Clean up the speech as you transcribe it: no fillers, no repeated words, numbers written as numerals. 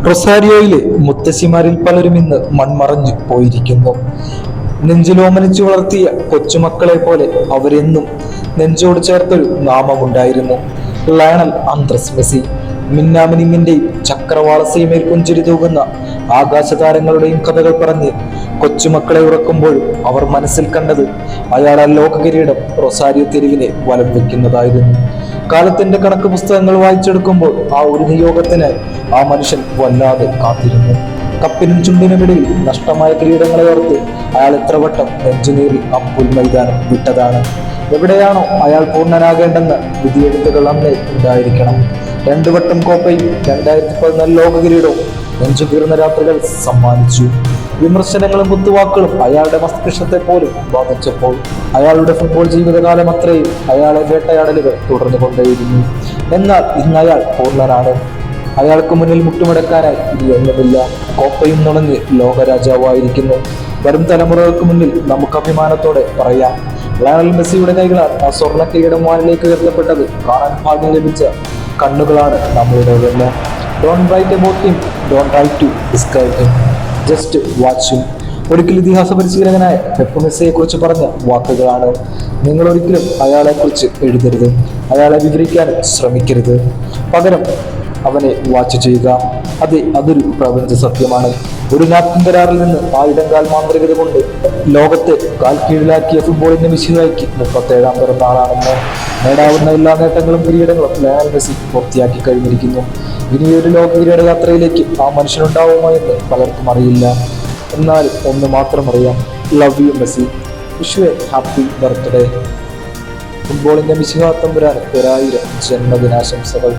റൊസാരിയോയിലെ മുത്തശ്ശിമാരിൽ പലരും ഇന്ന് മൺമറഞ്ഞു പോയിരിക്കുന്നു. നെഞ്ചിലോമനിച്ചു വളർത്തിയ കൊച്ചുമക്കളെ പോലെ അവരെന്നും നെഞ്ചോട് ചേർത്തൊരു നാമമുണ്ടായിരുന്നു, ലയണൽ ആന്ദ്രസ് മെസ്സി. മിന്നാമിനിങ്ങിന്റെയും ചക്രവാളസീമയിൽ പുഞ്ചിരി തൂകുന്ന ആകാശതാരങ്ങളുടെയും കഥകൾ പറഞ്ഞ് കൊച്ചുമക്കളെ ഉറക്കുമ്പോഴും അവർ മനസ്സിൽ കണ്ടത് അയാൾ ആ ലോക കിരീടം റൊസാരിയോ തെരുവിനെ വലം വെക്കുന്നതായിരുന്നു. കാലത്തിന്റെ കണക്ക് പുസ്തകങ്ങൾ വായിച്ചെടുക്കുമ്പോൾ ആ ഒരു നിയോഗത്തിനായി ആ മനുഷ്യൻ വല്ലാതെ കാത്തിരുന്നു. കപ്പിനും ചുണ്ടിനുമിടയിൽ നഷ്ടമായ കിരീടങ്ങളെ ഓർത്ത് അയാൾ എത്ര വട്ടം നെഞ്ചുനീറി ആ പുൽമൈതാനം വിട്ടതാണ്. എവിടെയാണോ അയാൾ പൂർണ്ണനാകേണ്ടെന്ന് വിധിയെഴുത്തുകൾ അന്നേ ഉണ്ടായിരിക്കണം. 2 വട്ടം കോപ്പയും 2014 ലോക കിരീടവും നെഞ്ചുകീർന്ന രാത്രികൾ സമ്മാനിച്ചു. വിമർശനങ്ങളും കുത്തുവാക്കുകളും അയാളുടെ മസ്തിഷ്കത്തെ പോലും ബാധിച്ചപ്പോൾ അയാളുടെ ഫുട്ബോൾ ജീവിതകാലം അത്രയും അയാളെ വേട്ടയാടലുകൾ തുടർന്നുകൊണ്ടേയിരുന്നു. എന്നാൽ ഇന്ന് അയാൾ പൂർണ്ണനാണ്. അയാൾക്ക് മുന്നിൽ മുട്ടുമടക്കാനായി ഇനി ഒന്നുമില്ല. കോപ്പയും നുണഞ്ഞ് ലോകരാജാവായിരിക്കുന്നു. വരും തലമുറകൾക്ക് മുന്നിൽ നമുക്ക് അഭിമാനത്തോടെ പറയാം, ലയണൽ മെസ്സിയുടെ കൈകളാൽ ആ സ്വർണ്ണ കിരീടം വാനിലേക്ക് ഉയർത്തപ്പെട്ടത് കാണാൻ ഭാഗ്യം ലഭിച്ച കണ്ണുകളാണ് നമ്മളുടേതെല്ലാം. Don't write about him, don't try to describe him, just watch him. ഒരിക്കൽ ഇതിഹാസ പരിശീലകനായ പെപ്പ് മെസ്സിയെ കുറിച്ച് പറഞ്ഞ വാക്കുകളാണ്. നിങ്ങൾ ഒരിക്കലും അയാളെ കുറിച്ച് എഴുതരുത്, അയാളെ വിവരിക്കാനും ശ്രമിക്കരുത്. പകരം അവനെ വാച്ച് ചെയ്യുക. അതെ, അതൊരു പ്രപഞ്ച സത്യമാണ്. ഒരു നാപ്കിൻ കരാറിൽ നിന്ന് 1000 കാൽ മാന്ത്രികത കൊണ്ട് ലോകത്തെ കാൽ കീഴിലാക്കിയ ഫുട്ബോളിന്റെ മിശിഹായ്ക്ക് 37ാം പിറന്നാളാണെന്ന്. നേടാവുന്ന എല്ലാ നേട്ടങ്ങളും കിരീടങ്ങളും ലയണൽ മെസ്സി പൂർത്തിയാക്കി കഴിഞ്ഞിരിക്കുന്നു. ഇനിയൊരു ലോക കിരീട യാത്രയിലേക്ക് ആ മനുഷ്യനുണ്ടാവുമോ എന്ന് പലർക്കും അറിയില്ല. എന്നാൽ ഒന്ന് മാത്രം അറിയാം, love you Messi, wish you A happy birthday. ഫുട്ബോളിന്റെ മിശിഹാ തമ്പുരാന് 1000 ജന്മദിനാശംസകൾ.